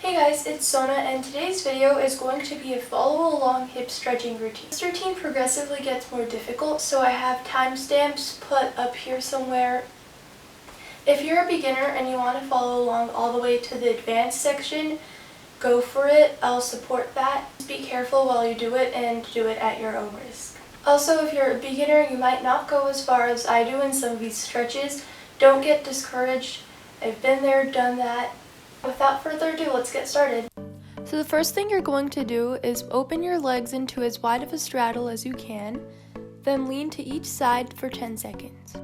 Hey guys, it's Sona, and today's video is going to be a follow along hip stretching routine. This routine progressively gets more difficult, so I have timestamps put up here somewhere. If you're a beginner and you want to follow along all the way to the advanced section, go for it. I'll support that. Just be careful while you do it and do it at your own risk. Also, if you're a beginner, you might not go as far as I do in some of these stretches. Don't get discouraged. I've been there, done that. Without further ado, let's get started. So the first thing you're going to do is open your legs into as wide of a straddle as you can, then lean to each side for 10 seconds.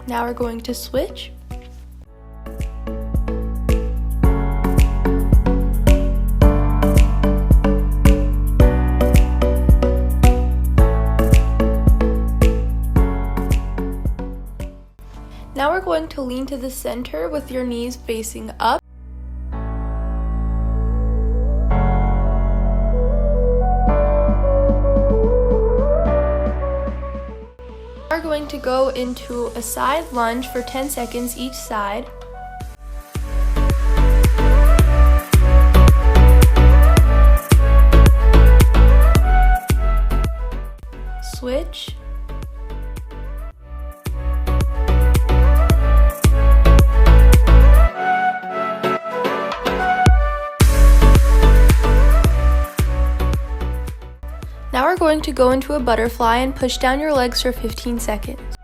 Now we're going to switch. Now we're going to lean to the center with your knees facing up. We're going to go into a side lunge for 10 seconds each side. Switch. Now we're going to go into a butterfly and push down your legs for 15 seconds.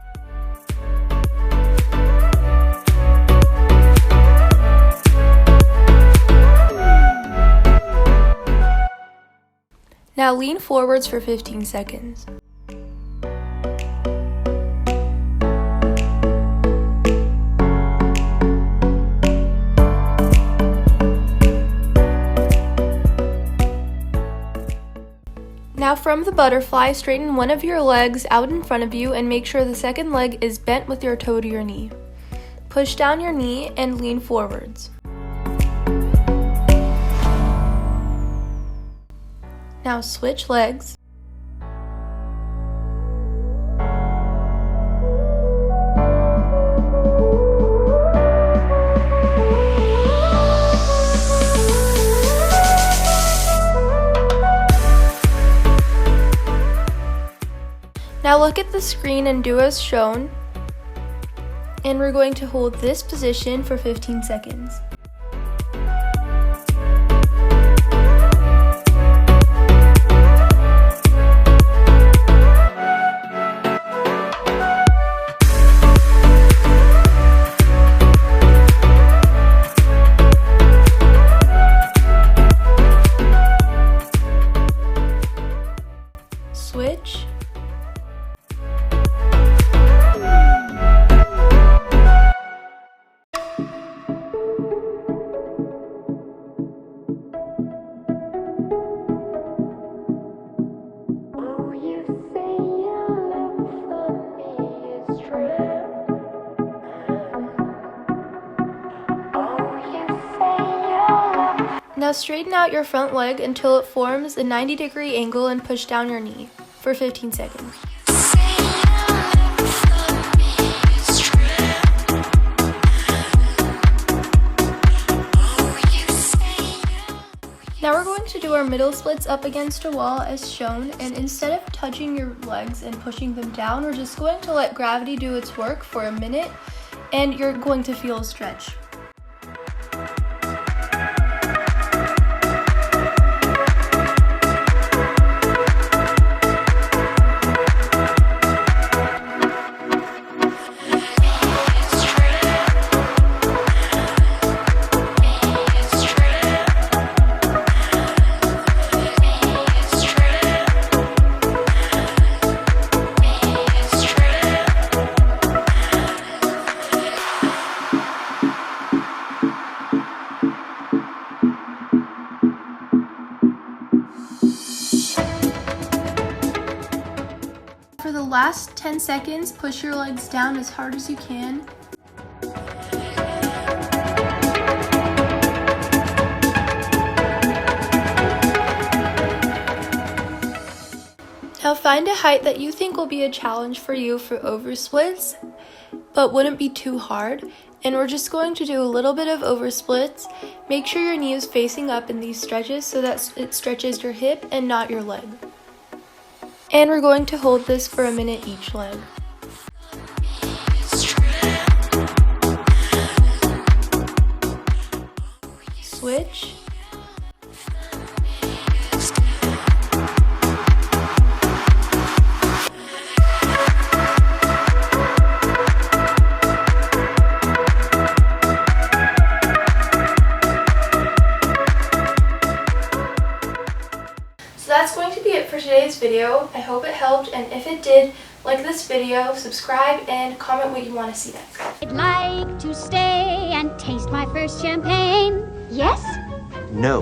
Now lean forwards for 15 seconds. Now from the butterfly, straighten one of your legs out in front of you and make sure the second leg is bent with your toe to your knee. Push down your knee and lean forwards. Now switch legs. Now look at the screen and do as shown, and we're going to hold this position for 15 seconds. Switch. Now straighten out your front leg until it forms a 90-degree angle and push down your knee for 15 seconds. Now we're going to do our middle splits up against a wall as shown, and instead of touching your legs and pushing them down, we're just going to let gravity do its work for a minute, and you're going to feel a stretch. For the last 10 seconds, push your legs down as hard as you can. Now find a height that you think will be a challenge for you for oversplits, but wouldn't be too hard. And we're just going to do a little bit of oversplits. Make sure your knee is facing up in these stretches so that it stretches your hip and not your leg. And we're going to hold this for a minute each leg. Switch. So that's going to be it for today's video. I hope it helped, and if it did, like this video, subscribe, and comment what you want to see next. I'd like to stay and taste my first champagne. Yes? No.